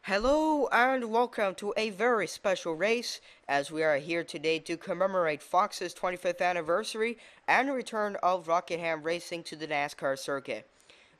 Hello and welcome to a very special race as we are here today to commemorate Fox's 25th anniversary and return of Rockingham Racing to the NASCAR circuit.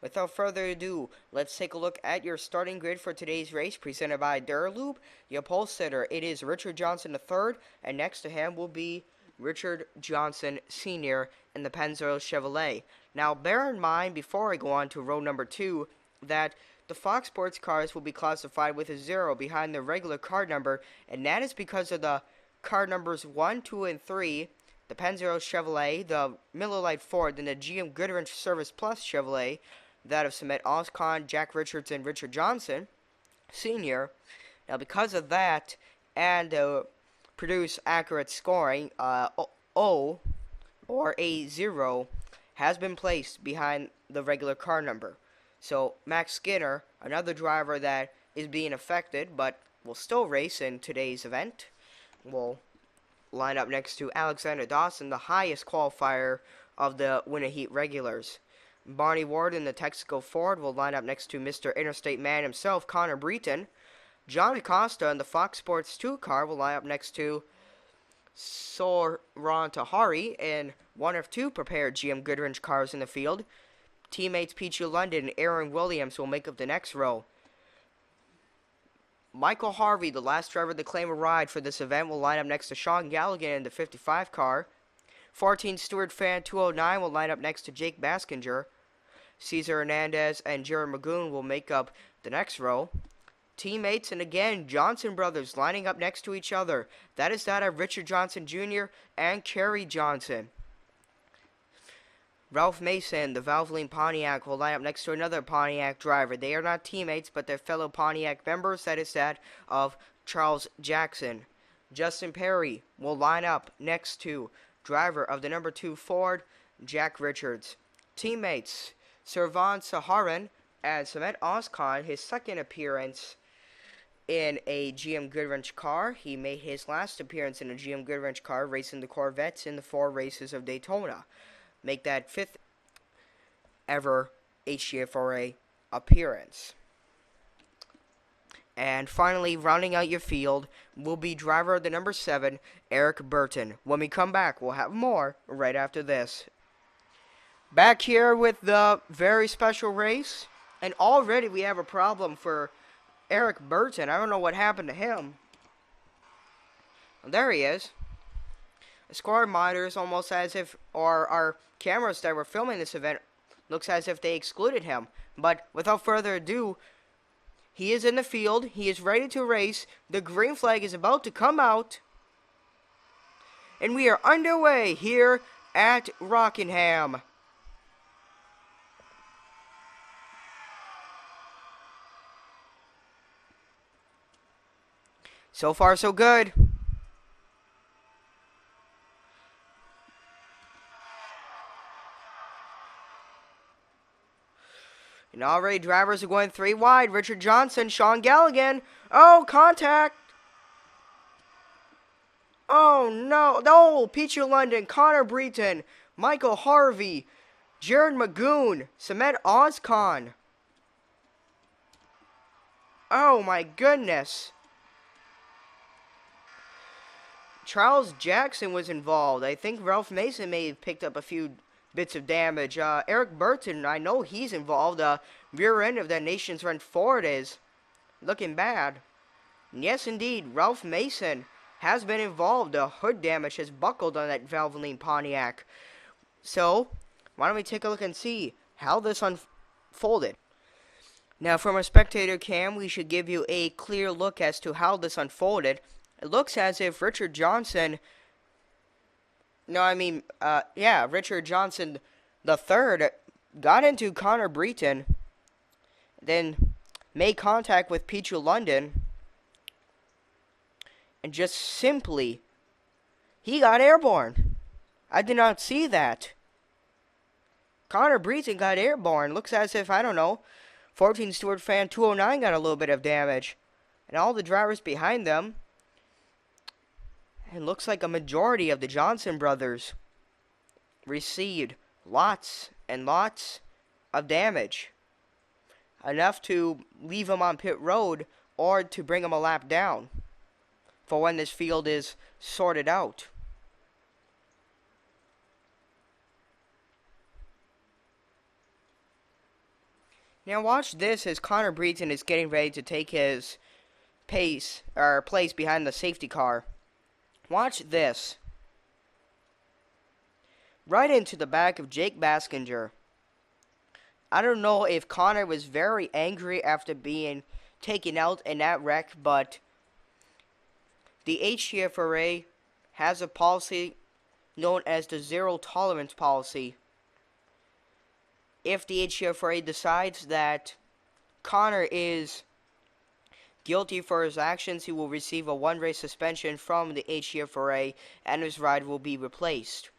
Without further ado, let's take a look at your starting grid for today's race presented by Duralube. The pole sitter, it is Richard Johnson III, and next to him will be Richard Johnson Sr. in the Pennzoil Chevrolet. Now bear in mind before I go on to row number 2 that the Fox Sports cars will be classified with a 0 behind their regular car number, and that is because of the car numbers 1, 2, and 3, the Pennzoil Chevrolet, the Miller Lite Ford, and the GM Goodwrench Service Plus Chevrolet, that of Samet Oscon, Jack Richards, and Richard Johnson Sr. Now because of that, and produce accurate scoring, O or a 0 has been placed behind the regular car number. So Max Skinner, another driver that is being affected but will still race in today's event, will line up next to Alexander Dawson, the highest qualifier of the Winter Heat regulars. Barney Ward in the Texaco Ford will line up next to Mr. Interstate Man himself, Connor Breton. John Acosta in the Fox Sports 2 car will line up next to Soran Tahari in one of two prepared GM Goodwrench cars in the field. Teammates Pichu London and Aaron Williams will make up the next row. Michael Harvey, the last driver to claim a ride for this event, will line up next to Sean Galligan in the 55 car. 14 Stewart Fan 209 will line up next to Jake Baskinger. Cesar Hernandez and Jared Magoon will make up the next row. Teammates, and again, Johnson brothers lining up next to each other. That is that of Richard Johnson Jr. and Kerry Johnson. Ralph Mason, the Valvoline Pontiac, will line up next to another Pontiac driver. They are not teammates, but they're fellow Pontiac members. That is that of Charles Jackson. Justin Perry will line up next to driver of the number 2 Ford, Jack Richards. Teammates, Servan Saharan and Samet Oscon, his second appearance in a GM Goodwrench car. He made his last appearance in a GM Goodwrench car, racing the Corvettes in the 4 races of Daytona. Make that 5th ever HTFRA appearance. And finally, rounding out your field will be driver of the number 7, Eric Burton. When we come back, we'll have more right after this. Back here with the very special race, and already we have a problem for Eric Burton. I don't know what happened to him. Well, there he is. The score monitors almost as if, or our cameras that were filming this event, looks as if they excluded him. But without further ado, he is in the field. He is ready to race. The green flag is about to come out. And we are underway here at Rockingham. So far, so good. And already drivers are going 3 wide. Richard Johnson, Sean Galligan. Oh, contact. Oh, no. No, Pichu London, Connor Breton, Michael Harvey, Jared Magoon, Samet Oscon. Oh, my goodness. Charles Jackson was involved. I think Ralph Mason may have picked up a few bits of damage. Eric Burton, I know he's involved. Rear end of that Nation's Run Ford is looking bad. And yes, indeed, Ralph Mason has been involved. Hood damage has buckled on that Valvoline Pontiac. So, why don't we take a look and see how this unfolded. Now, from a spectator cam, we should give you a clear look as to how this unfolded. It looks as if Richard Johnson... Richard Johnson III got into Connor Breton, then made contact with Pichu London, and just simply, he got airborne. I did not see that. Connor Breton got airborne. Looks as if, 14 Stewart Fan 209 got a little bit of damage. And all the drivers behind them, it looks like a majority of the Johnson brothers received lots and lots of damage. Enough to leave them on pit road or to bring him a lap down for when this field is sorted out. Now watch this as Connor Breeton is getting ready to take his place behind the safety car. Watch this. Right into the back of Jake Baskinger. I don't know if Connor was very angry after being taken out in that wreck, but the HTFRA has a policy known as the zero tolerance policy. If the HTFRA decides that Connor is guilty for his actions, he will receive a one-race suspension from the HTFRA, and his ride will be replaced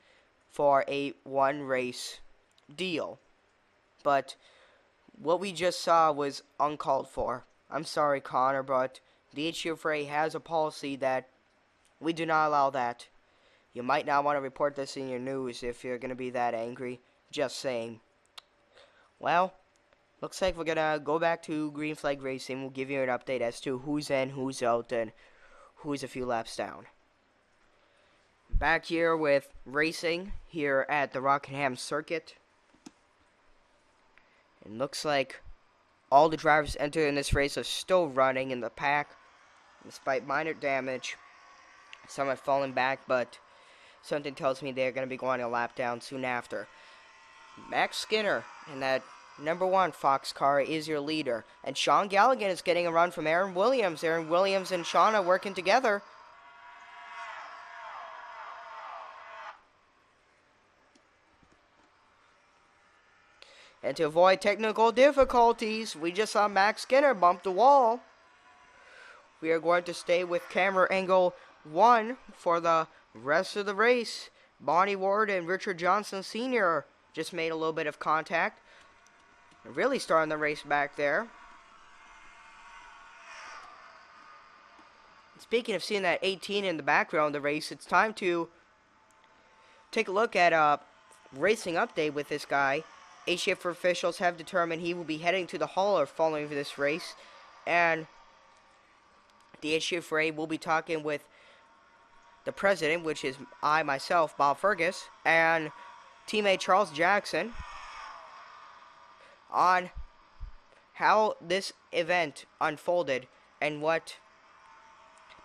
for a one-race deal. But what we just saw was uncalled for. I'm sorry, Connor, but the HTFRA has a policy that we do not allow that. You might not want to report this in your news if you're going to be that angry. Just saying. Well, looks like we're going to go back to green flag racing. We'll give you an update as to who's in, who's out, and who's a few laps down. Back here with racing here at the Rockingham circuit. It looks like all the drivers entered in this race are still running in the pack, despite minor damage. Some have fallen back, but something tells me they're going to be going a lap down soon after. Max Skinner in that number 1 Fox car is your leader. And Sean Galligan is getting a run from Aaron Williams. Aaron Williams and Sean are working together. And to avoid technical difficulties, we just saw Max Skinner bump the wall. We are going to stay with camera angle 1 for the rest of the race. Bonnie Ward and Richard Johnson Sr. just made a little bit of contact. Really starting the race back there. Speaking of seeing that 18 in the background of the race, it's time to take a look at a racing update with this guy. HTFRA officials have determined he will be heading to the hauler following this race, and the HTFRA will be talking with the president, which is I, myself, Bob Fergus, and teammate Charles Jackson, on how this event unfolded and what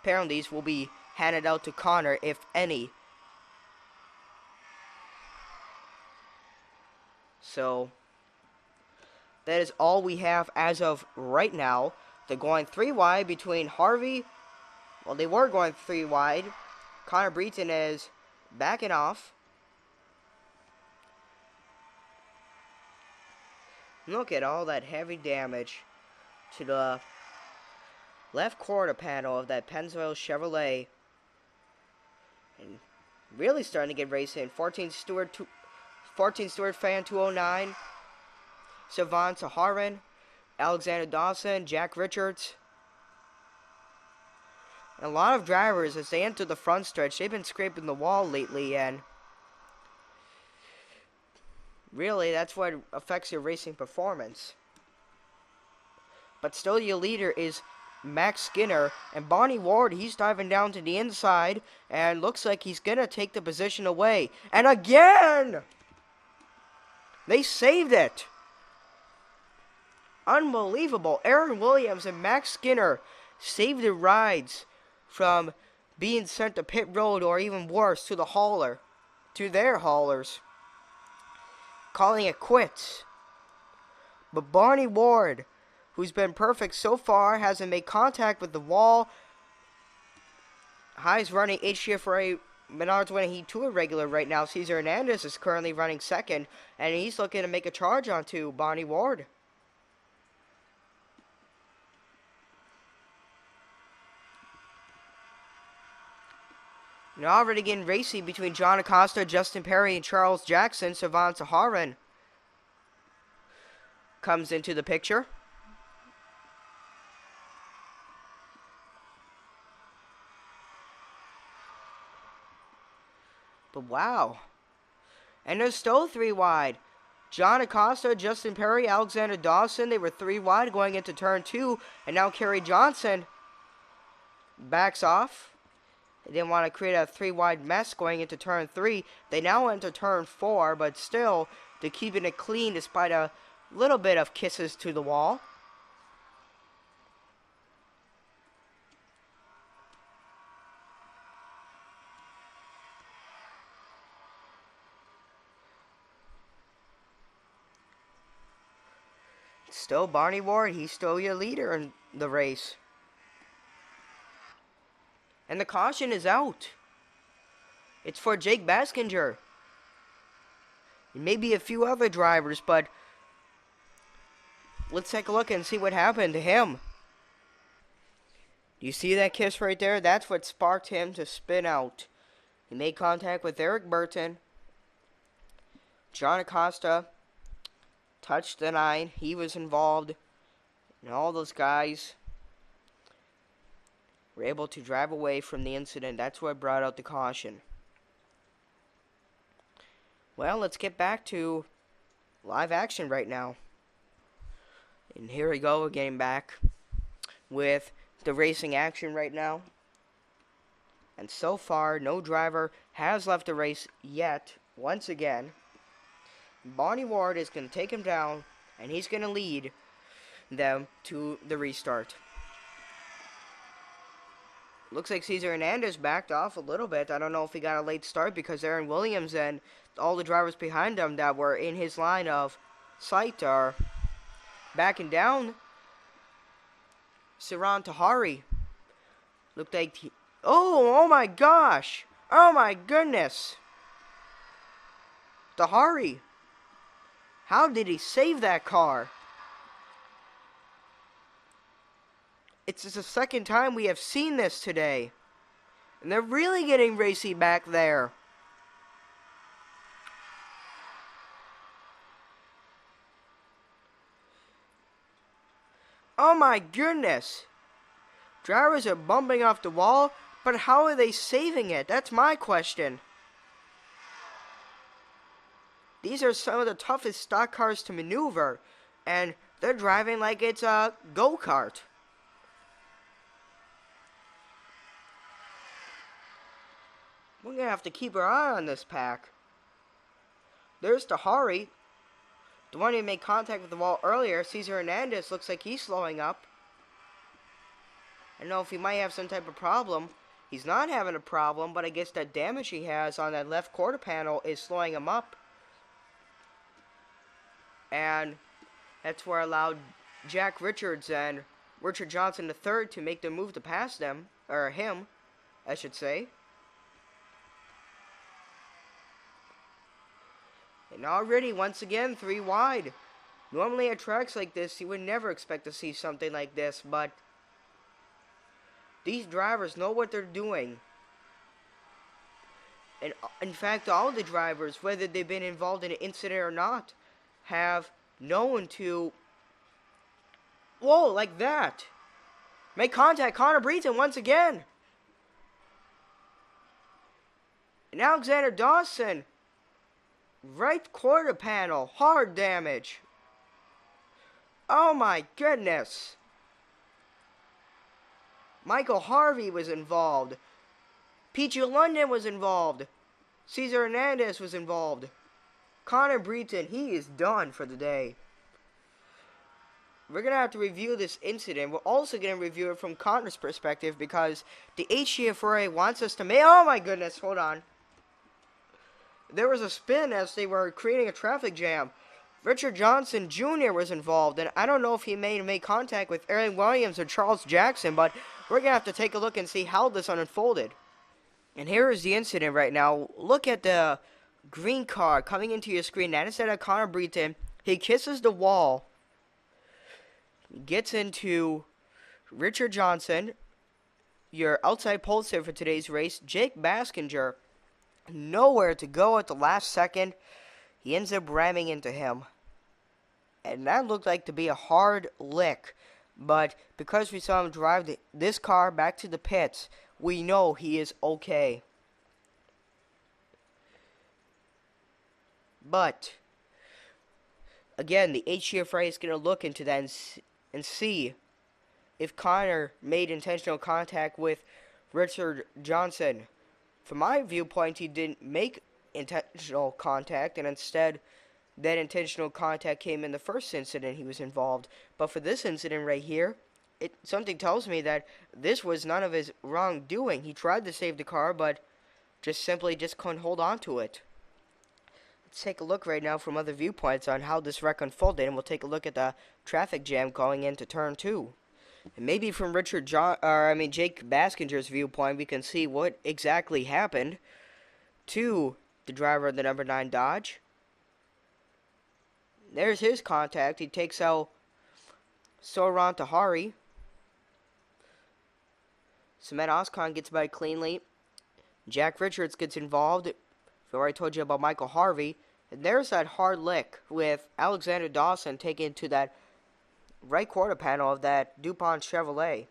penalties will be handed out to Connor, if any. So that is all we have as of right now. They're going 3 wide between Harvey. Well, they were going 3 wide. Connor Breeton is backing off. Look at all that heavy damage to the left quarter panel of that Pennsville Chevrolet. And really starting to get racing. 14 Stewart fan 209. Savon Saharan. Alexander Dawson. Jack Richards. And a lot of drivers, as they enter the front stretch, they've been scraping the wall lately, and really that's what affects your racing performance. But still your leader is Max Skinner, and Bonnie Ward, he's diving down to the inside, and looks like he's going to take the position away. And again! They saved it! Unbelievable. Aaron Williams and Max Skinner saved the rides from being sent to pit road, or even worse, to the hauler, to their haulers, calling it quits. But Bonnie Ward, who's been perfect so far, hasn't made contact with the wall. High's running HTFRA Menards winning Heat 2 regular right now. Cesar Hernandez is currently running second, and he's looking to make a charge onto Bonnie Ward. Now already getting racy between John Acosta, Justin Perry, and Charles Jackson. Savon Saharan comes into the picture. But wow. And there's still 3 wide. John Acosta, Justin Perry, Alexander Dawson, they were 3 wide going into turn 2. And now Kerry Johnson backs off. They didn't want to create a 3 wide mess going into turn 3. They now enter turn 4, but still, they're keeping it clean despite a little bit of kisses to the wall. Still Barney Ward, he's still your leader in the race. And the caution is out. It's for Jake Baskinger. Maybe a few other drivers, but let's take a look and see what happened to him. Do you see that kiss right there? That's what sparked him to spin out. He made contact with Eric Burton. John Acosta touched the 9. He was involved. And all those guys were able to drive away from the incident. That's what brought out the caution. Well, let's get back to live action right now. And here we go, we're getting back with the racing action right now. And so far, no driver has left the race yet. Once again, Barney Ward is going to take him down, and he's going to lead them to the restart. Looks like Cesar Hernandez backed off a little bit. I don't know if he got a late start because Aaron Williams and all the drivers behind him that were in his line of sight are backing down. Siran Tahari looked like oh my gosh. Oh my goodness. Tahari. How did he save that car? It's just the second time we have seen this today. And they're really getting racy back there. Oh my goodness. Drivers are bumping off the wall, but how are they saving it? That's my question. These are some of the toughest stock cars to maneuver, and they're driving like it's a go-kart. We're going to have to keep our eye on this pack. There's Tahari, the one who made contact with the wall earlier. Cesar Hernandez looks like he's slowing up. I don't know if he might have some type of problem. He's not having a problem, but I guess that damage he has on that left quarter panel is slowing him up. And that's where allowed Jack Richards and Richard Johnson III to make the move to pass them, or him, I should say. And already, once again, 3 wide. Normally at tracks like this, you would never expect to see something like this, but these drivers know what they're doing. And in fact, all the drivers, whether they've been involved in an incident or not, have known to, whoa, like that. Make contact, Connor Breton once again. And Alexander Dawson, right quarter panel, hard damage. Oh my goodness. Michael Harvey was involved. Peachy London was involved. Cesar Hernandez was involved. Connor Breton, he is done for the day. We're going to have to review this incident. We're also going to review it from Connor's perspective because the HTFRA wants us to make... Oh my goodness, hold on. There was a spin as they were creating a traffic jam. Richard Johnson Jr. was involved, and I don't know if he made contact with Aaron Williams or Charles Jackson, but we're going to have to take a look and see how this unfolded. And here is the incident right now. Look at the green car coming into your screen. That is that Connor Breton. He kisses the wall. Gets into Richard Johnson, your outside pole sitter for today's race. Jake Baskinger, nowhere to go at the last second. He ends up ramming into him. And that looked like to be a hard lick. But because we saw him drive this car back to the pits, we know he is okay. But Again, the HTFRA is going to look into that and see if Connor made intentional contact with Richard Johnson. From my viewpoint, he didn't make intentional contact, and instead, that intentional contact came in the first incident he was involved. But for this incident right here, something tells me that this was none of his wrongdoing. He tried to save the car, but simply couldn't hold on to it. Let's take a look right now from other viewpoints on how this wreck unfolded, and we'll take a look at the traffic jam going into turn 2. And maybe from Jake Baskinger's viewpoint, we can see what exactly happened to the driver of the number 9 Dodge. There's his contact. He takes out Soran Tahari. Samet Oskan gets by cleanly. Jack Richards gets involved. I've already told you about Michael Harvey. And there's that hard lick with Alexander Dawson taken to that right quarter panel of that DuPont Chevrolet.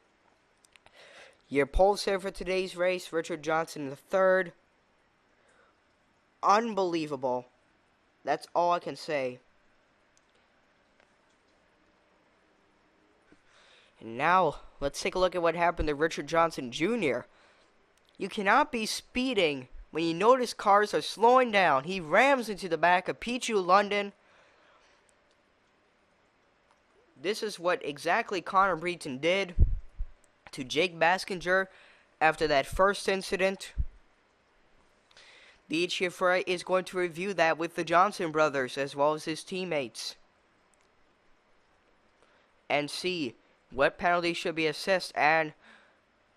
Your polls here for today's race: Richard Johnson the third. Unbelievable. That's all I can say. And now, let's take a look at what happened to Richard Johnson Jr. You cannot be speeding when you notice cars are slowing down. He rams into the back of Pichu London. This is what exactly Connor Breton did to Jake Baskinger after that first incident. The HTFRA is going to review that with the Johnson brothers as well as his teammates and see what penalty should be assessed and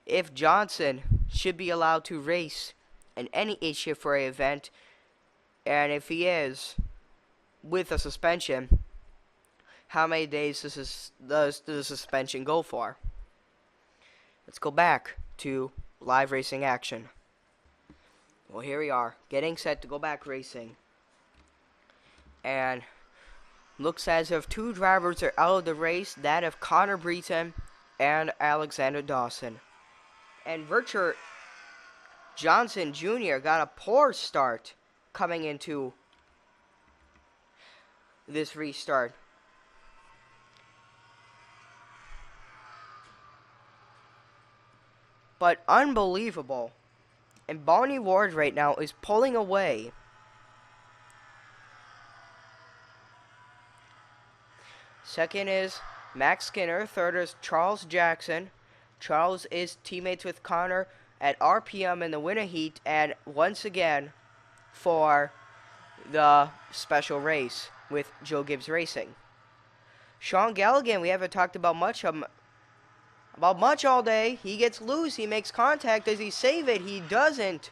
if Johnson should be allowed to race in any HTFRA event, and if he is, with a suspension, how many days does the suspension go for? Let's go back to live racing action. Well, here we are, getting set to go back racing. And looks as if two drivers are out of the race, that of Connor Breton and Alexander Dawson. And Richard Johnson Jr. got a poor start coming into this restart. But unbelievable. And Bonnie Ward right now is pulling away. Second is Max Skinner. Third is Charles Jackson. Charles is teammates with Connor at RPM in the winter heat, and once again for the special race with Joe Gibbs Racing. Sean Galligan, we haven't talked about much all day. He gets loose. He makes contact. Does he save it? He doesn't.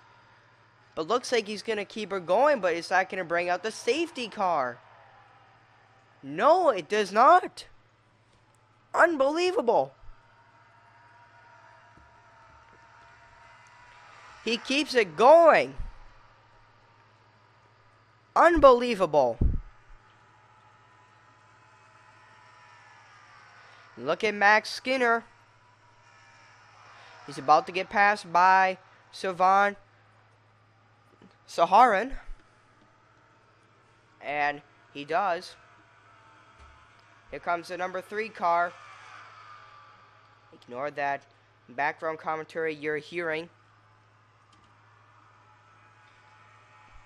But looks like he's going to keep her going, but it's not going to bring out the safety car. No, it does not. Unbelievable. He keeps it going. Unbelievable. Look at Max Skinner. He's about to get passed by Savan Saharan. And he does. Here comes the number 3 car. Ignore that background commentary you're hearing.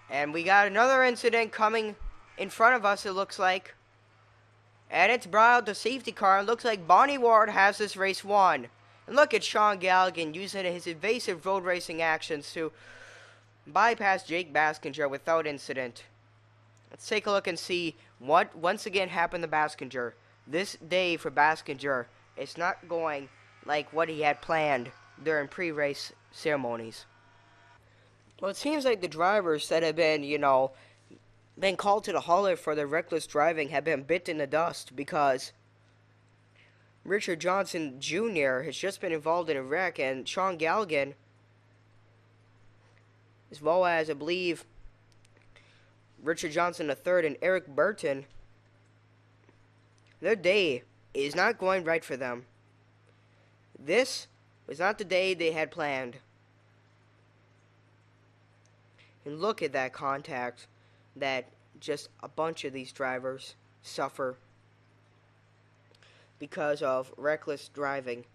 And we got another incident coming in front of us, it looks like. And it's brought out the safety car. It looks like Bonnie Ward has this race won. And look at Sean Galligan using his evasive road racing actions to bypass Jake Baskinger without incident. Let's take a look and see what once again happened to Baskinger. This day for Baskinger is not going like what he had planned during pre-race ceremonies. Well, it seems like the drivers that have been called to the hauler for their reckless driving have been bit in the dust because Richard Johnson Jr. has just been involved in a wreck, and Sean Galligan, as well as, I believe, Richard Johnson III and Eric Burton, their day is not going right for them. This was not the day they had planned. And look at that contact that just a bunch of these drivers suffer because of reckless driving.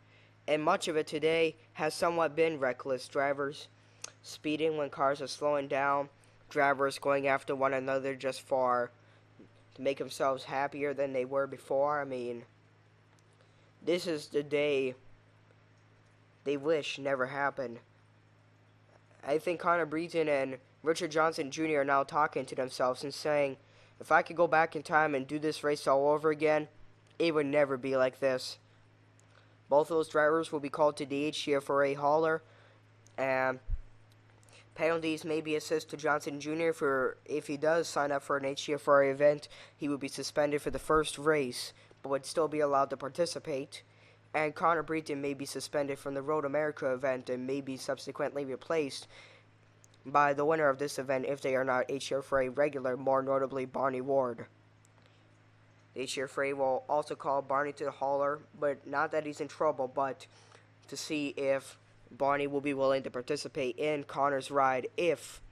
And much of it today has somewhat been reckless drivers speeding when cars are slowing down, drivers going after one another just for to make themselves happier than they were before. I mean, this is the day they wish never happened. I think Connor Breton and Richard Johnson Jr. are now talking to themselves and saying, if I could go back in time and do this race all over again, it would never be like this. Both of those drivers will be called to the HTFRA hauler, and penalties may be assessed to Johnson Jr. for if he does sign up for an HTFRA event, he would be suspended for the first race, but would still be allowed to participate. And Connor Breton may be suspended from the Road America event and may be subsequently replaced by the winner of this event if they are not HTFRA regular, more notably Barney Ward. The HTFRA will also call Barney to the hauler, but not that he's in trouble, but to see if Barney will be willing to participate in Connor's ride if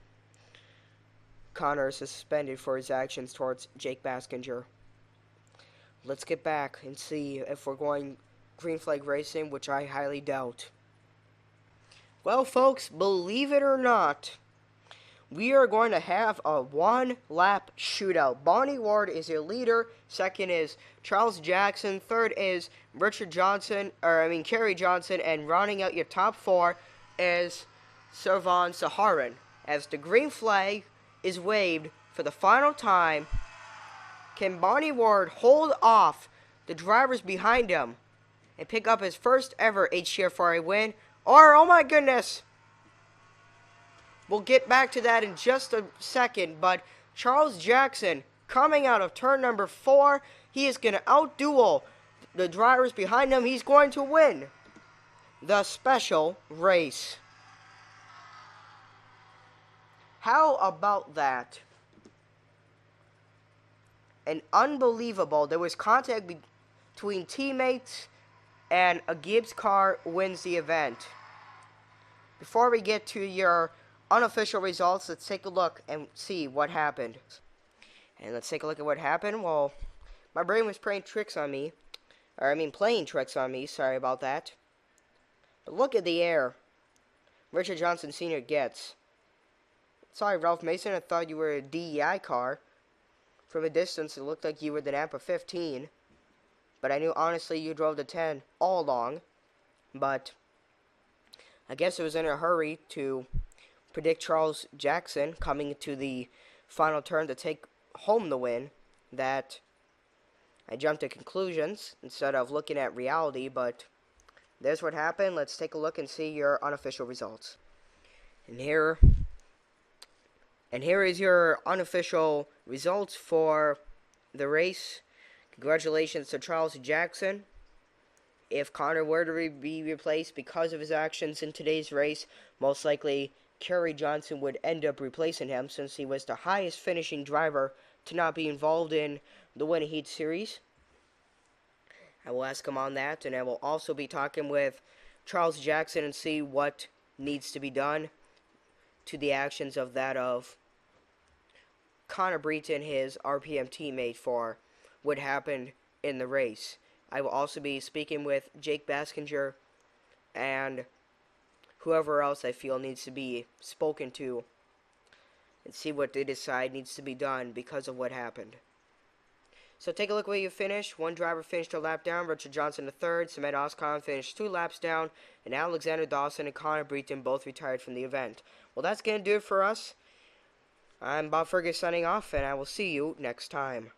Connor is suspended for his actions towards Jake Baskinger. Let's get back and see if we're going green flag racing, which I highly doubt. Well, folks, believe it or not, we are going to have a one-lap shootout. Barney Ward is your leader. Second is Charles Jackson. Third is Kerry Johnson. And rounding out your top four is Servan Saharan. As the green flag is waved for the final time, can Barney Ward hold off the drivers behind him and pick up his first ever HTFRA win? Or, oh my goodness, we'll get back to that in just a second, but Charles Jackson, coming out of turn number 4, he is going to outduel the drivers behind him. He's going to win the special race. How about that? And unbelievable, there was contact between teammates, and a Gibbs car wins the event. Before we get to your unofficial results, let's take a look and see what happened. And let's take a look at what happened. Well, my brain was playing tricks on me. Sorry about that. But look at the air Richard Johnson Sr. gets. Sorry, Ralph Mason, I thought you were a DEI car. From a distance, it looked like you were the Napa 15. But I knew, honestly, you drove the 10 all along. But I guess it was in a hurry to predict Charles Jackson coming to the final turn to take home the win that I jumped to conclusions instead of looking at reality. But there's what happened. Let's take a look and see your unofficial results. And here is your unofficial results for the race. Congratulations to Charles Jackson. If Connor were to be replaced because of his actions in today's race, most likely Kerry Johnson would end up replacing him since he was the highest finishing driver to not be involved in the Winning Heat Series. I will ask him on that, and I will also be talking with Charles Jackson and see what needs to be done to the actions of Connor Breton, his RPM teammate, for what happened in the race. I will also be speaking with Jake Baskinger and whoever else I feel needs to be spoken to and see what they decide needs to be done because of what happened. So take a look where you finished. One driver finished a lap down, Richard Johnson the third, Samet Oscon finished 2 laps down, and Alexander Dawson and Connor Breton both retired from the event. Well, that's going to do it for us. I'm Bob Fergus signing off, and I will see you next time.